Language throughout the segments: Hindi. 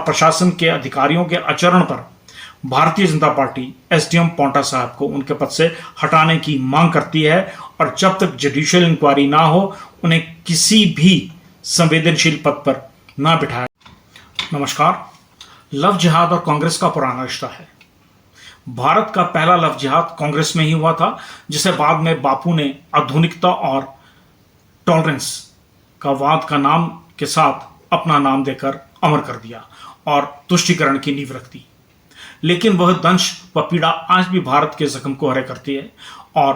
प्रशासन के अधिकारियों के आचरण पर भारतीय जनता पार्टी एसडीएम पांवटा साहब को उनके पद से हटाने की मांग करती है और जब तक जुडिशियल इंक्वायरी ना हो उन्हें किसी भी संवेदनशील पद पर ना बिठाया। नमस्कार। लव जिहाद और कांग्रेस का पुराना रिश्ता है। भारत का पहला लव जिहाद कांग्रेस में ही हुआ था, जिसे बाद में बापू ने आधुनिकता और टॉलरेंस का वाद का नाम के साथ अपना नाम देकर अमर कर दिया और तुष्टीकरण की नींव रख दी। लेकिन वह दंश व पीड़ा आज भी भारत के जख्म को हरे करती है और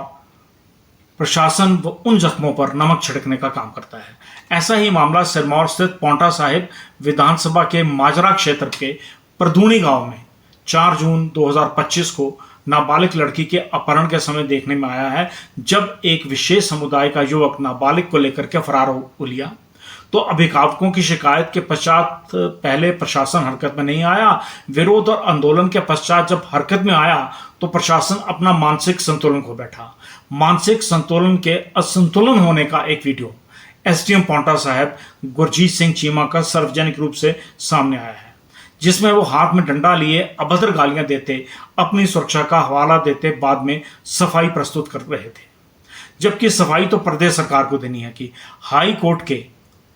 प्रशासन उन जख्मों पर नमक छिड़कने का काम करता है। ऐसा ही मामला सिरमौर स्थित पांवटा साहिब विधानसभा के माजरा क्षेत्र के परदूनी गांव में 4 जून 2025 को नाबालिग लड़की के अपहरण के समय देखने में आया है, जब एक विशेष समुदाय का युवक नाबालिग को लेकर के फरार हो लिया तो अभिभावकों की शिकायत के पश्चात पहले प्रशासन हरकत में नहीं आया। विरोध और आंदोलन के पश्चात जब हरकत में आया तो प्रशासन अपना मानसिक संतुलन खो बैठा। मानसिक संतुलन के असंतुलन होने का एक वीडियो एसडीएम पांवटा साहब गुरजीत सिंह चीमा का सार्वजनिक रूप से सामने आया है, जिसमें वो हाथ में डंडा लिए अभद्र गालियां देते, अपनी सुरक्षा का हवाला देते बाद में सफाई प्रस्तुत कर रहे थे। जबकि सफाई तो प्रदेश सरकार को देनी है कि हाई कोर्ट के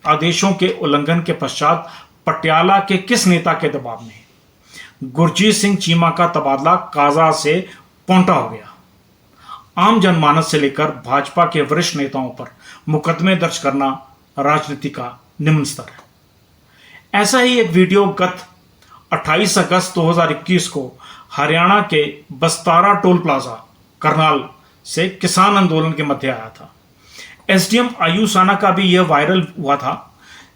आदेशों के उल्लंघन के पश्चात पटियाला के किस नेता के दबाव में गुरजीत सिंह चीमा का तबादला काजा से पांवटा हो गया। आम जनमानस से लेकर भाजपा के वरिष्ठ नेताओं पर मुकदमे दर्ज करना राजनीति का निम्न स्तर है। ऐसा ही एक वीडियो गत 28 अगस्त 2021 को हरियाणा के बस्तारा टोल प्लाजा करनाल से किसान आंदोलन के मध्य आया था। एसडीएम आयुष आना का भी यह वायरल हुआ था,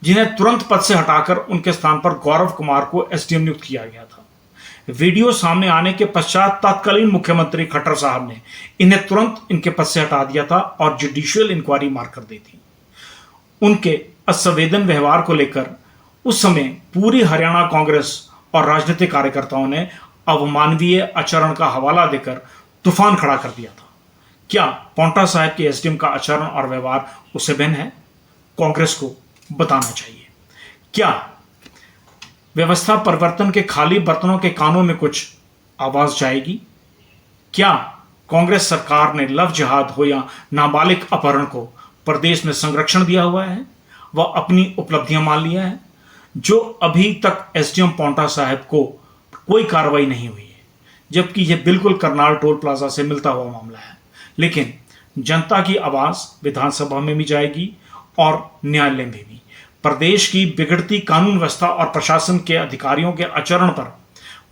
जिन्हें तुरंत पद से हटाकर उनके स्थान पर गौरव कुमार को एसडीएम नियुक्त किया गया था। वीडियो सामने आने के पश्चात तत्कालीन मुख्यमंत्री खट्टर साहब ने इन्हें तुरंत इनके पद से हटा दिया था और जुडिशियल इंक्वायरी मार कर दी थी। उनके असंवेदन व्यवहार को लेकर उस समय पूरी हरियाणा कांग्रेस और राजनीतिक कार्यकर्ताओं ने अवमानवीय आचरण का हवाला देकर तूफान खड़ा कर दिया था। क्या पांवटा साहब के एसडीएम का आचरण और व्यवहार उससे भिन्न है? कांग्रेस को बताना चाहिए। क्या व्यवस्था परिवर्तन के खाली बर्तनों के कानों में कुछ आवाज जाएगी? क्या कांग्रेस सरकार ने लव जिहाद हो या नाबालिग अपहरण को प्रदेश में संरक्षण दिया हुआ है, वह अपनी उपलब्धियां मान लिया है? जो अभी तक एसडीएम पांवटा साहब को कोई कार्रवाई नहीं हुई है, जबकि यह बिल्कुल करनाल टोल प्लाजा से मिलता हुआ मामला है। लेकिन जनता की आवाज विधानसभा में भी जाएगी और न्यायालय में भी। प्रदेश की बिगड़ती कानून व्यवस्था और प्रशासन के अधिकारियों के आचरण पर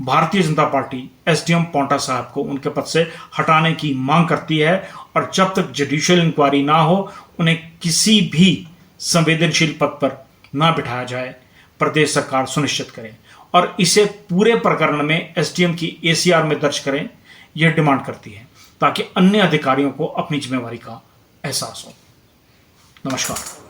भारतीय जनता पार्टी एसडीएम पांवटा साहब को उनके पद से हटाने की मांग करती है और जब तक जुडिशियल इंक्वायरी ना हो उन्हें किसी भी संवेदनशील पद पर ना बिठाया जाए, प्रदेश सरकार सुनिश्चित करे और इसे पूरे प्रकरण में एसडीएम की एसीआर में दर्ज करें, यह डिमांड करती है, ताकि अन्य अधिकारियों को अपनी जिम्मेवारी का एहसास हो। नमस्कार।